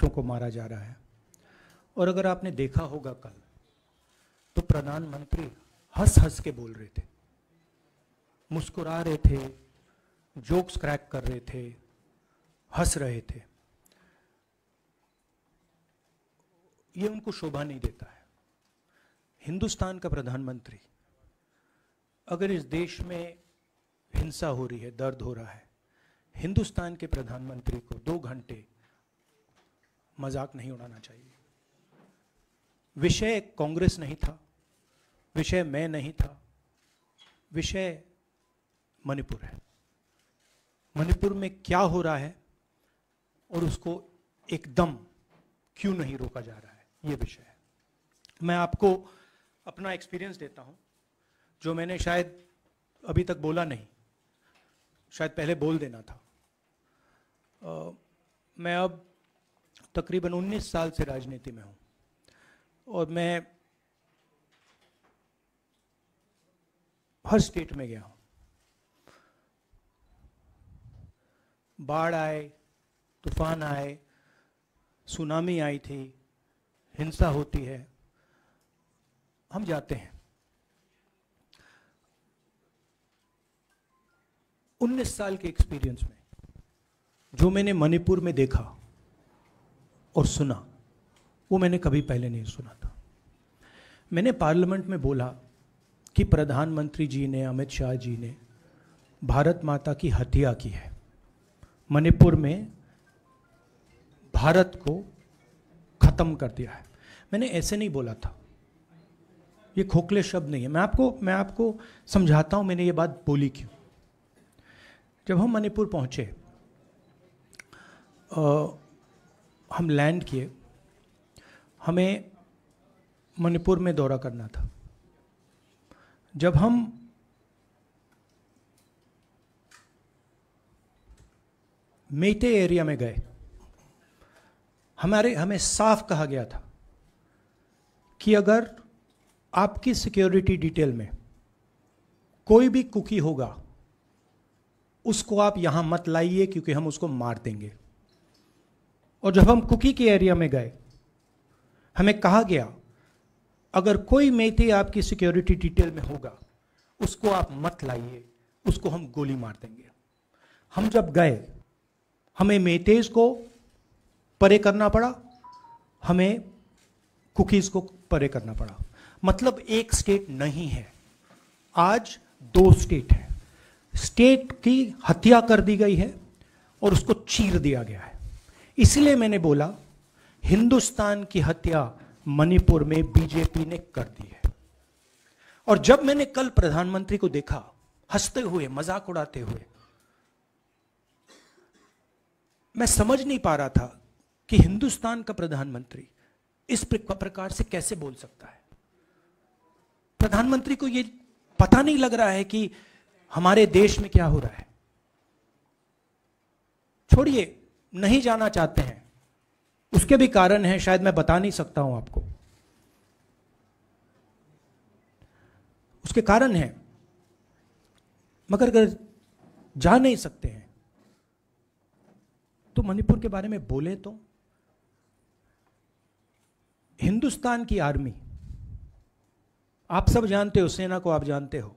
बच्चों को मारा जा रहा है। और अगर आपने देखा होगा कल, तो प्रधानमंत्री हंस हंस के बोल रहे थे, मुस्कुरा रहे थे, जोक्स क्रैक कर रहे थे, हंस रहे थे। ये उनको शोभा नहीं देता है। हिंदुस्तान का प्रधानमंत्री, अगर इस देश में हिंसा हो रही है, दर्द हो रहा है, हिंदुस्तान के प्रधानमंत्री को 2 घंटे मजाक नहीं उड़ाना चाहिए। विषय कांग्रेस नहीं था, विषय मैं नहीं था, विषय मणिपुर है। मणिपुर में क्या हो रहा है और उसको एकदम क्यों नहीं रोका जा रहा है, ये विषय है। मैं आपको अपना एक्सपीरियंस देता हूं, जो मैंने शायद अभी तक बोला नहीं, शायद पहले बोल देना था। मैं अब तकरीबन 19 साल से राजनीति में हूं और मैं हर स्टेट में गया हूं। बाढ़ आए, तूफान आए, सुनामी आई थी, हिंसा होती है, हम जाते हैं। 19 साल के एक्सपीरियंस में जो मैंने मणिपुर में देखा और सुना, वो मैंने कभी पहले नहीं सुना था। मैंने पार्लियामेंट में बोला कि प्रधानमंत्री जी ने, अमित शाह जी ने भारत माता की हत्या की है, मणिपुर में भारत को खत्म कर दिया है। मैंने ऐसे नहीं बोला था, ये खोखले शब्द नहीं है। मैं आपको समझाता हूं मैंने ये बात बोली क्यों। जब हम मणिपुर पहुंचे, हम लैंड किए, हमें मणिपुर में दौरा करना था। जब हम मेटे एरिया में गए, हमें साफ कहा गया था कि अगर आपकी सिक्योरिटी डिटेल में कोई भी कुकी होगा, उसको आप यहां मत लाइए क्योंकि हम उसको मार देंगे। और जब हम कुकी के एरिया में गए, हमें कहा गया अगर कोई मेथे आपकी सिक्योरिटी डिटेल में होगा, उसको आप मत लाइए, उसको हम गोली मार देंगे। हम जब गए, हमें मेतेज को परे करना पड़ा, हमें कुकीज को परे करना पड़ा। मतलब एक स्टेट नहीं है, आज 2 स्टेट है। स्टेट की हत्या कर दी गई है और उसको चीर दिया गया है। इसलिए मैंने बोला हिंदुस्तान की हत्या मणिपुर में बीजेपी ने कर दी है। और जब मैंने कल प्रधानमंत्री को देखा हंसते हुए, मजाक उड़ाते हुए, मैं समझ नहीं पा रहा था कि हिंदुस्तान का प्रधानमंत्री इस प्रकार से कैसे बोल सकता है। प्रधानमंत्री को यह पता नहीं लग रहा है कि हमारे देश में क्या हो रहा है। छोड़िए, नहीं जाना चाहते हैं, उसके भी कारण है, शायद मैं बता नहीं सकता हूं आपको, उसके कारण है। मगर अगर जा नहीं सकते हैं तो मणिपुर के बारे में बोले तो। हिंदुस्तान की आर्मी, आप सब जानते हो, सेना को आप जानते हो,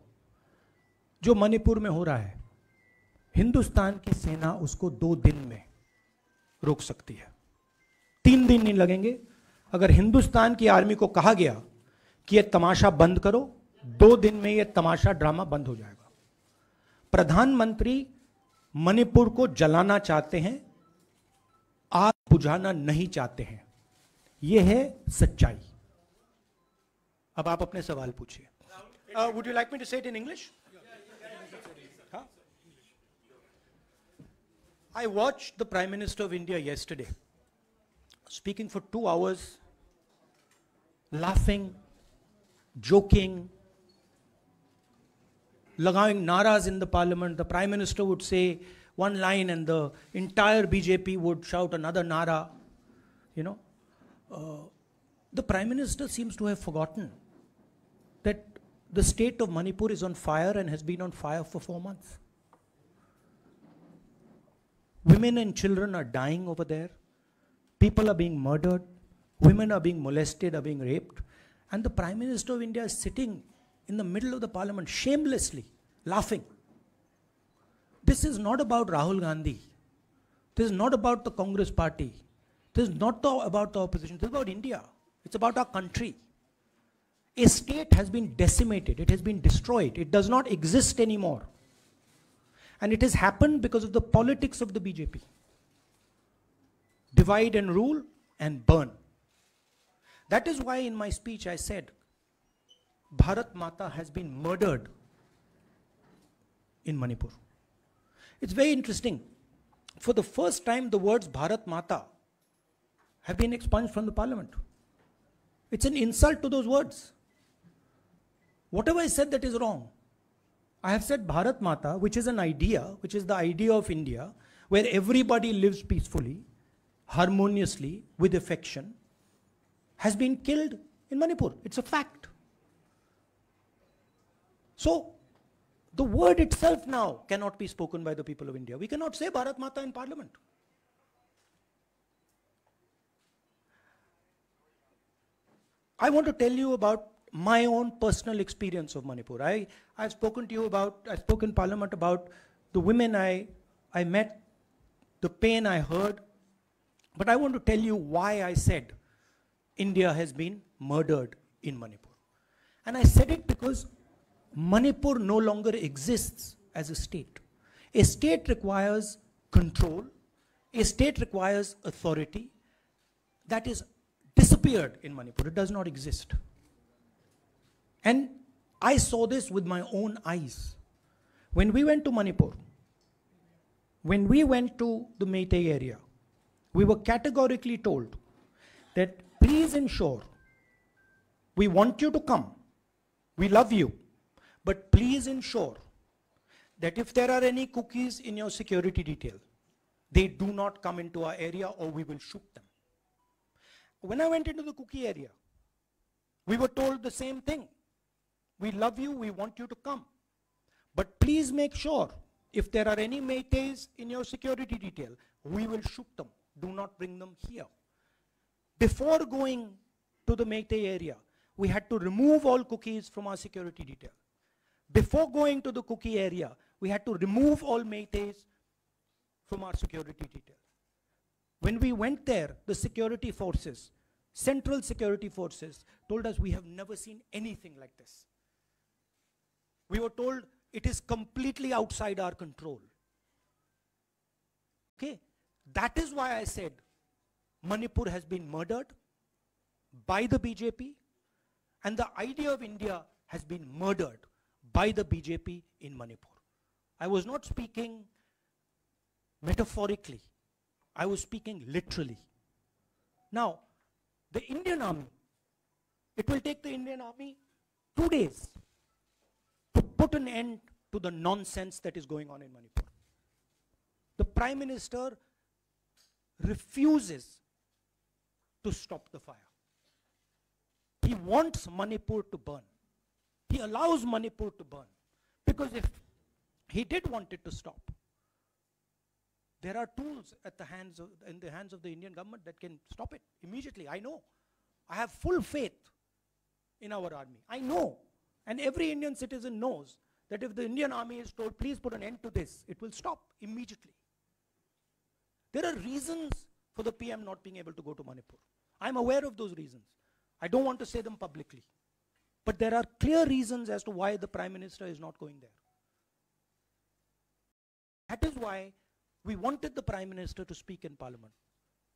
जो मणिपुर में हो रहा है, हिंदुस्तान की सेना उसको 2 दिन में रोक सकती है, 3 दिन नहीं लगेंगे। अगर हिंदुस्तान की आर्मी को कहा गया कि यह तमाशा बंद करो, 2 दिन में यह तमाशा, ड्रामा बंद हो जाएगा। प्रधानमंत्री मणिपुर को जलाना चाहते हैं, आग बुझाना नहीं चाहते हैं। यह है सच्चाई। अब आप अपने सवाल पूछिए। Would you like me to say it in English? I watched the Prime Minister of India yesterday speaking for 2 hours, laughing, joking, लगाing naras in the parliament. The Prime Minister would say one line and the entire BJP would shout another nara. You know, the Prime Minister seems to have forgotten that the state of Manipur is on fire and has been on fire for 4 months. Women and children are dying over there. People are being murdered, women are being molested, are being raped, and the Prime Minister of India is sitting in the middle of the parliament shamelessly laughing. This is not about Rahul Gandhi. This is not about the Congress party. This is not about the opposition. This is about India. It's about our country. A state has been decimated. It has been destroyed. It does not exist anymore. And it has happened because of the politics of the BJP. Divide and rule and burn. That is why in my speech I said, Bharat Mata has been murdered in Manipur. It's very interesting. For the first time, the words Bharat Mata have been expunged from the parliament. It's an insult to those words. Whatever I said that is wrong. I have said Bharat Mata, which is an idea, which is the idea of India, where everybody lives peacefully, harmoniously, with affection, has been killed in Manipur. It's a fact. So, the word itself now cannot be spoken by the people of India. We cannot say Bharat Mata in parliament. I want to tell you about my own personal experience of Manipur. I've spoken to you about, I spoke in parliament about the women I met, the pain I heard, but I want to tell you why I said India has been murdered in Manipur. And I said it because Manipur no longer exists as a state. A state requires control. A state requires authority. That is disappeared in Manipur. It does not exist. And I saw this with my own eyes. When we went to Manipur, when we went to the Meitei area, we were categorically told that please ensure, we want you to come, we love you, but please ensure that if there are any cookies in your security detail, they do not come into our area or we will shoot them. When I went into the cookie area, we were told the same thing. We love you, we want you to come. But please make sure, if there are any Meiteis in your security detail, we will shoot them. Do not bring them here. Before going to the Meitei area, we had to remove all cookies from our security detail. Before going to the cookie area, we had to remove all Meiteis from our security detail. When we went there, the security forces, central security forces, told us we have never seen anything like this. We were told it is completely outside our control. Okay, that is why I said Manipur has been murdered by the BJP, and the idea of India has been murdered by the BJP in Manipur. I was not speaking metaphorically. I was speaking literally. Now, the Indian Army, it will take the Indian Army 2 days to put an end to the nonsense that is going on in Manipur. The Prime Minister refuses to stop the fire. He wants Manipur to burn. He allows Manipur to burn. Because if he did want it to stop, there are tools in the hands of the Indian government that can stop it immediately. I know. I have full faith in our army. I know. And every Indian citizen knows that if the Indian army is told, please put an end to this, it will stop immediately. There are reasons for the PM not being able to go to Manipur. I'm aware of those reasons. I don't want to say them publicly. But there are clear reasons as to why the Prime Minister is not going there. That is why we wanted the Prime Minister to speak in Parliament.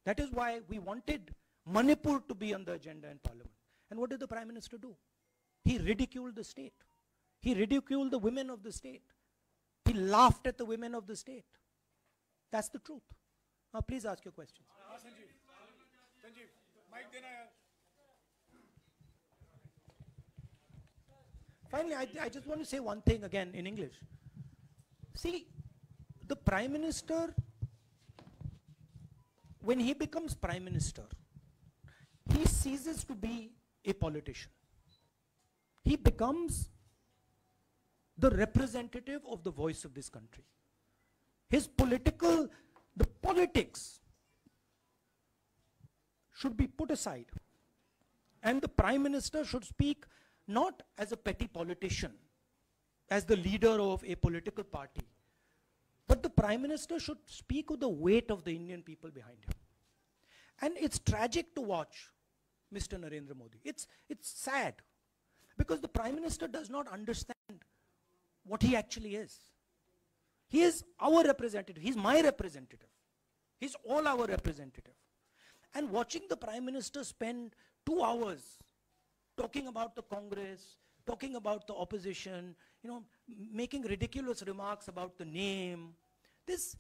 That is why we wanted Manipur to be on the agenda in Parliament. And what did the Prime Minister do? He ridiculed the state. He ridiculed the women of the state. He laughed at the women of the state. That's the truth. Now please ask your questions. Sanjeev, mic dena yaar. Finally, I just want to say one thing again in English. See, the Prime Minister, when he becomes Prime Minister, he ceases to be a politician. He becomes the representative of the voice of this country. His the politics should be put aside. And the Prime Minister should speak not as a petty politician, as the leader of a political party, but the Prime Minister should speak with the weight of the Indian people behind him. And it's tragic to watch Mr. Narendra Modi. It's sad, because the Prime Minister does not understand what he actually is. He is our representative. He's my representative. He's all our representative. And watching the Prime Minister spend 2 hours talking about the Congress, talking about the opposition, making ridiculous remarks about the name, this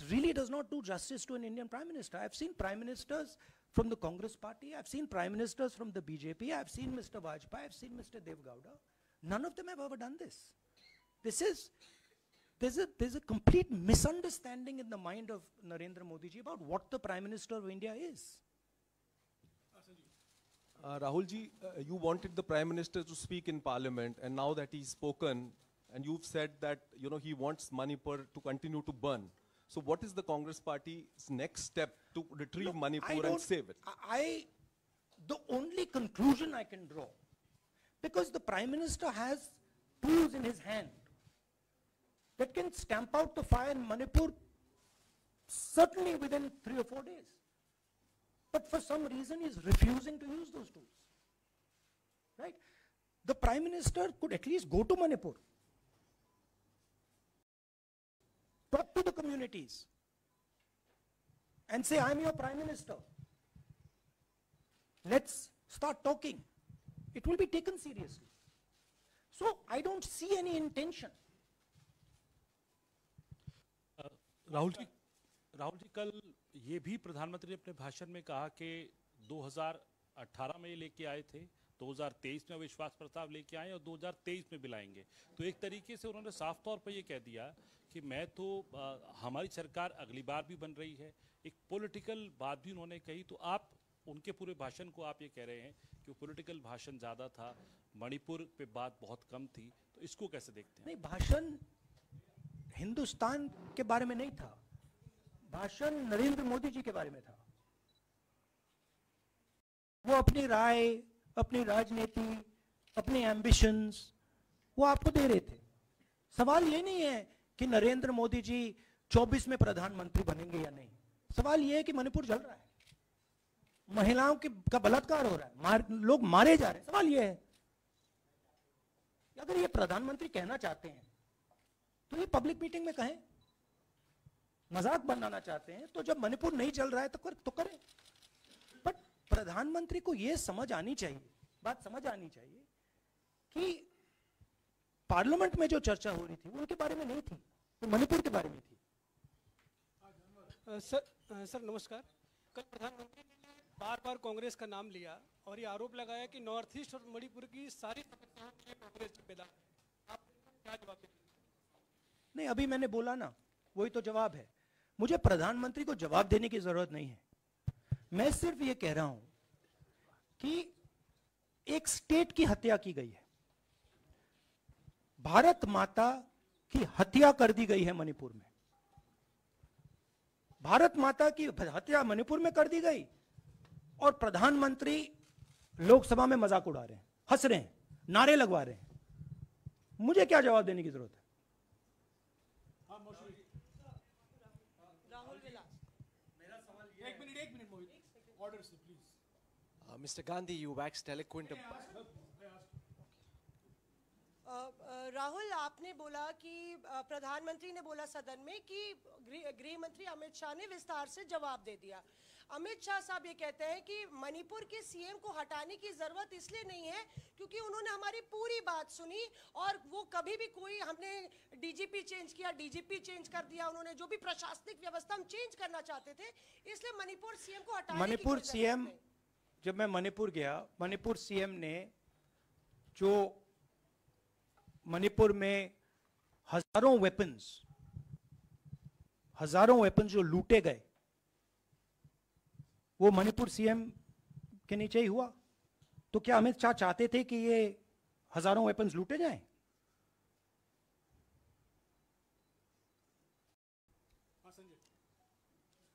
really does not do justice to an Indian Prime Minister. I've seen Prime Ministers from the Congress party, I've seen Prime Ministers from the BJP, I've seen Mr. Vajpayee, I've seen Mr. Dev Gowda. None of them have ever done this. There's a complete misunderstanding in the mind of Narendra Modi ji about what the Prime Minister of India is. Rahul ji, you wanted the Prime Minister to speak in Parliament, and now that he's spoken, and you've said that he wants Manipur to continue to burn. So what is the Congress Party's next step to retrieve Manipur and save it? The only conclusion I can draw, because the Prime Minister has tools in his hand that can stamp out the fire in Manipur certainly within 3 or 4 days. But for some reason he is refusing to use those tools. Right? The Prime Minister could at least go to Manipur, talk to the communities, and say, I'm your Prime Minister. Let's start talking. It will be taken seriously. So I don't see any intention. Rahul ji कल ये भी प्रधानमंत्री ने अपने भाषण में कहा कि 2018 में लेके आए थे, 2023 में विश्वास प्रस्ताव लेके आए और 2023 में भी लाएंगे। तो एक तरीके से उन्होंने साफ तौर पर ये कह दिया कि मैं तो हमारी सरकार अगली बार भी बन रही है। एक पॉलिटिकल बात भी उन्होंने कही। तो आप उनके पूरे भाषण को आप ये कह रहे हैं कि वो पॉलिटिकल भाषण ज़्यादा था, मणिपुर पे बात बहुत कम थी, तो इसको कैसे देखते हैं? नहीं, भाषण हिंदुस्तान के बारे में नहीं था, भाषण नरेंद्र मोदी जी के बारे में था। वो अपनी राय, अपनी राजनीति, अपने एम्बिशंस वो आपको दे रहे थे। सवाल ये नहीं है कि नरेंद्र मोदी जी 24 में प्रधानमंत्री बनेंगे या नहीं। सवाल ये है कि मणिपुर जल रहा है, महिलाओं का बलात्कार हो रहा है, लोग मारे जा रहे हैं। सवाल ये है, अगर ये प्रधानमंत्री कहना चाहते हैं तो ये पब्लिक मीटिंग में कहें। मजाक बनाना चाहते हैं तो जब मणिपुर नहीं चल रहा है तो करें। बट प्रधानमंत्री को यह समझ आनी चाहिए, बात समझ आनी चाहिए कि पार्लियामेंट में जो चर्चा हो रही थी वो उनके बारे में नहीं थी, वो मणिपुर के बारे में थी। सर नमस्कार। कल प्रधानमंत्री ने बार बार कांग्रेस का नाम लिया और ये आरोप लगाया कि नॉर्थ ईस्ट और मणिपुर की सारी समस्याओं में कांग्रेस जिम्मेदार है। आप क्या जवाब देंगे? नहीं, अभी मैंने बोला ना, वही तो जवाब है। मुझे प्रधानमंत्री को जवाब देने की जरूरत नहीं है। मैं सिर्फ ये कह रहा हूं कि एक स्टेट की हत्या की गई है, भारत माता की हत्या कर दी गई है मणिपुर में। भारत माता की हत्या मणिपुर में कर दी गई और प्रधानमंत्री लोकसभा में मजाक उड़ा रहे हैं, हंस रहे हैं, नारे लगवा रहे हैं। मुझे क्या जवाब देने की जरूरत है? Mr. Gandhi, you waxed eloquent. Rahul, आपने बोला कि प्रधानमंत्री ने बोला सदन में कि गृह मंत्री अमित शाह ने विस्तार से जवाब दे दिया। अमित शाह साहब ये कहते हैं कि मणिपुर के सीएम को हटाने की जरूरत इसलिए नहीं है क्योंकि उन्होंने हमारी पूरी बात सुनी और वो कभी भी कोई हमने डीजीपी चेंज किया, डीजीपी चेंज कर दिया, उन्होंने जो भी प्रशासनिक व्यवस्था हम चेंज करना चाहते थे, इसलिए मणिपुर सीएम को हटाने मणिपुर सीएम, जब मैं मणिपुर गया, मणिपुर सीएम ने जो मणिपुर में हजारों वेपन्स जो लूटे गए, वो मणिपुर सीएम के नीचे ही हुआ। तो क्या अमित शाह चाहते थे कि ये हजारों वेपन्स लूटे जाएं?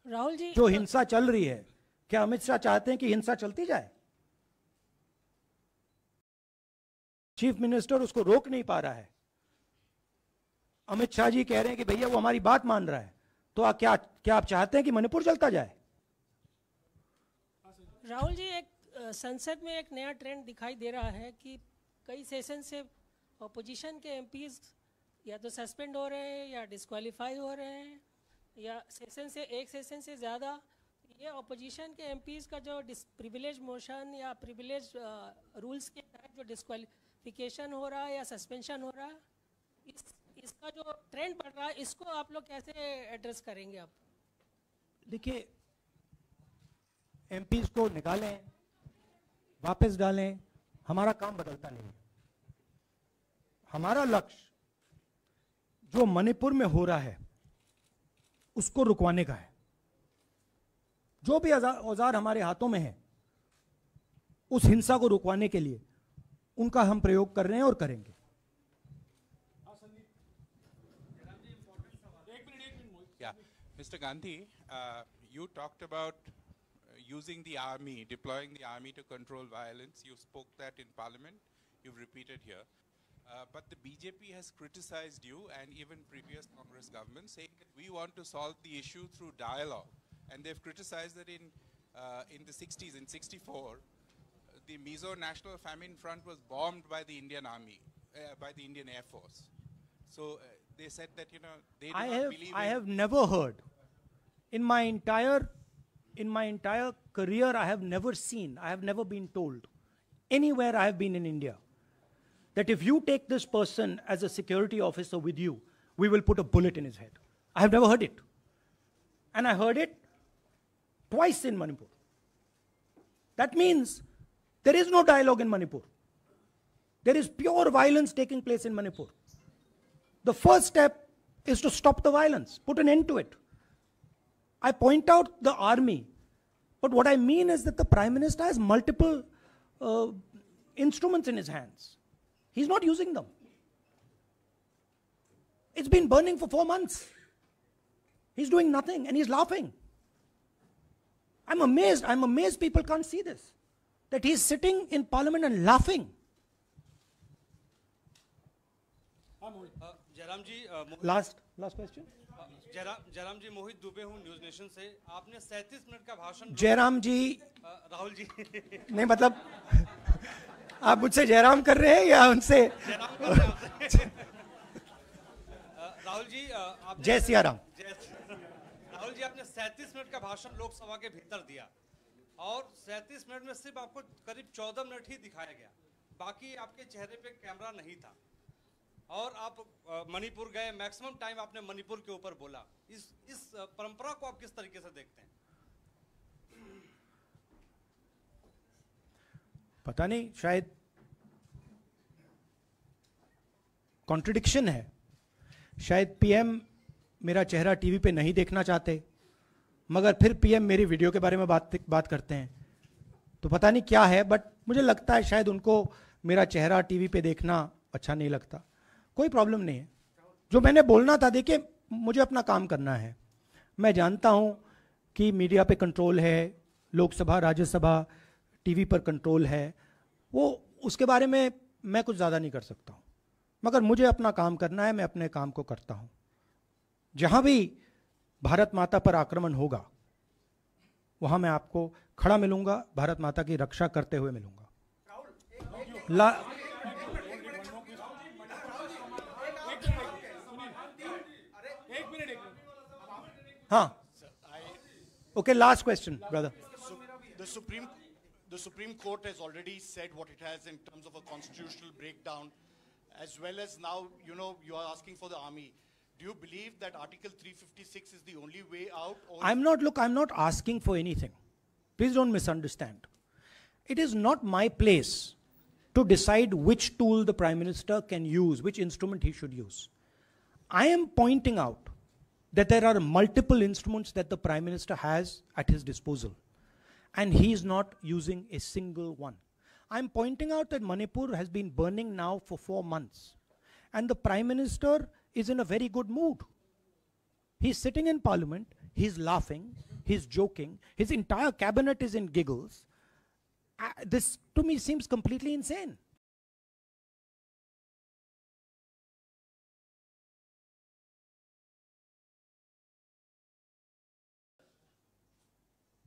राहुल जी, जो हिंसा चल रही है क्या अमित शाह चाहते हैं कि हिंसा चलती जाए? चीफ मिनिस्टर उसको रोक नहीं पा रहा है। अमित शाह जी कह रहे हैं कि भैया वो हमारी बात मान रहा है, तो क्या आप चाहते हैं कि मणिपुर चलता जाए? राहुल जी, एक संसद में एक नया ट्रेंड दिखाई दे रहा है कि कई सेशन से अपोजिशन के एमपीज या तो सस्पेंड हो रहे हैं या डिस्क्वालीफाई हो रहे हैं, या एक सेशन से ज़्यादा ये अपोजिशन के एमपीज का जो प्रिविलेज मोशन या प्रिविलेज रूल्स के तहत जो डिस्क्वालिफिकेशन हो रहा है या सस्पेंशन हो रहा है, इसका जो ट्रेंड बढ़ रहा है, इसको आप लोग कैसे एड्रेस करेंगे? आप देखिए, एमपीज को निकालें, वापस डालें, हमारा काम बदलता नहीं है। हमारा लक्ष्य जो मणिपुर में हो रहा है उसको रुकवाने का है। जो भी औजार हमारे हाथों में है उस हिंसा को रुकवाने के लिए उनका हम प्रयोग कर रहे हैं और करेंगे। Yeah, Mr. Gandhi, you talked about using the army, deploying the army to control violence. You spoke that in Parliament. You've repeated here. But the BJP has criticized you and even previous Congress governments, saying that we want to solve the issue through dialogue. And they've criticized that in the 60s, in 64, the Mizo National Famine Front was bombed by the Indian Army, by the Indian Air Force. So they said that, you know, they do not believe I have never heard in my entire career, I have never been told anywhere I have been in India that if you take this person as a security officer with you, we will put a bullet in his head. I have never heard it. And I heard it twice in Manipur. That means there is no dialogue in Manipur. There is pure violence taking place in Manipur. The first step is to stop the violence, put an end to it. I point out the army, but what I mean is that the Prime Minister has multiple instruments in his hands. He's not using them. It's been burning for 4 months. He's doing nothing and he's laughing. I'm amazed people can't see this. That he's sitting in Parliament and laughing. Jairam ji, Last question. Jairam जी, मोहित दुबे हूँ news nation से। आपने 37 minute का भाषण। जयराम जी, राहुल जी नहीं, मतलब आप मुझसे जयराम कर रहे हैं या उनसे? राहुल जी, जय सिया राम। राहुल जी, आपने 37 मिनट का भाषण लोकसभा के भीतर दिया और 37 मिनट में सिर्फ आपको करीब 14 मिनट ही दिखाया गया, बाकी आपके चेहरे पे कैमरा नहीं था। और आप मणिपुर गए, मैक्सिमम टाइम आपने मणिपुर के ऊपर बोला। इस परंपरा को आप किस तरीके से देखते हैं? पता नहीं, शायद कॉन्ट्रडिक्शन है। शायद पीएम मेरा चेहरा टीवी पे नहीं देखना चाहते, मगर फिर पीएम मेरी वीडियो के बारे में बात करते हैं। तो पता नहीं क्या है, बट मुझे लगता है शायद उनको मेरा चेहरा टीवी पे देखना अच्छा नहीं लगता। कोई प्रॉब्लम नहीं है। जो मैंने बोलना था, देखिए, मुझे अपना काम करना है। मैं जानता हूं कि मीडिया पे कंट्रोल है, लोकसभा राज्यसभा टीवी पर कंट्रोल है, वो उसके बारे में मैं कुछ ज़्यादा नहीं कर सकता हूं, मगर मुझे अपना काम करना है। मैं अपने काम को करता हूं। जहां भी भारत माता पर आक्रमण होगा वहां मैं आपको खड़ा मिलूंगा, भारत माता की रक्षा करते हुए मिलूंगा। हाँ, okay, last question, brother. The Supreme Court has already said what it has in terms of a constitutional breakdown, as well as now, you know, you are asking for the army. Do you believe that Article 356 is the only way out? Or I'm not asking for anything. Please don't misunderstand. It is not my place to decide which tool the Prime Minister can use, which instrument he should use. I am pointing out that there are multiple instruments that the Prime Minister has at his disposal, and he is not using a single one. I'm pointing out that Manipur has been burning now for 4 months, and the Prime Minister is in a very good mood. He's sitting in Parliament, He's laughing, he's joking, his entire cabinet is in giggles. This to me seems completely insane.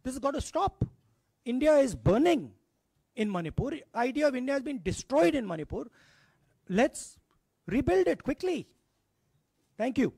This has got to stop. India is burning in Manipur. Idea of India has been destroyed in Manipur. Let's rebuild it quickly. Thank you.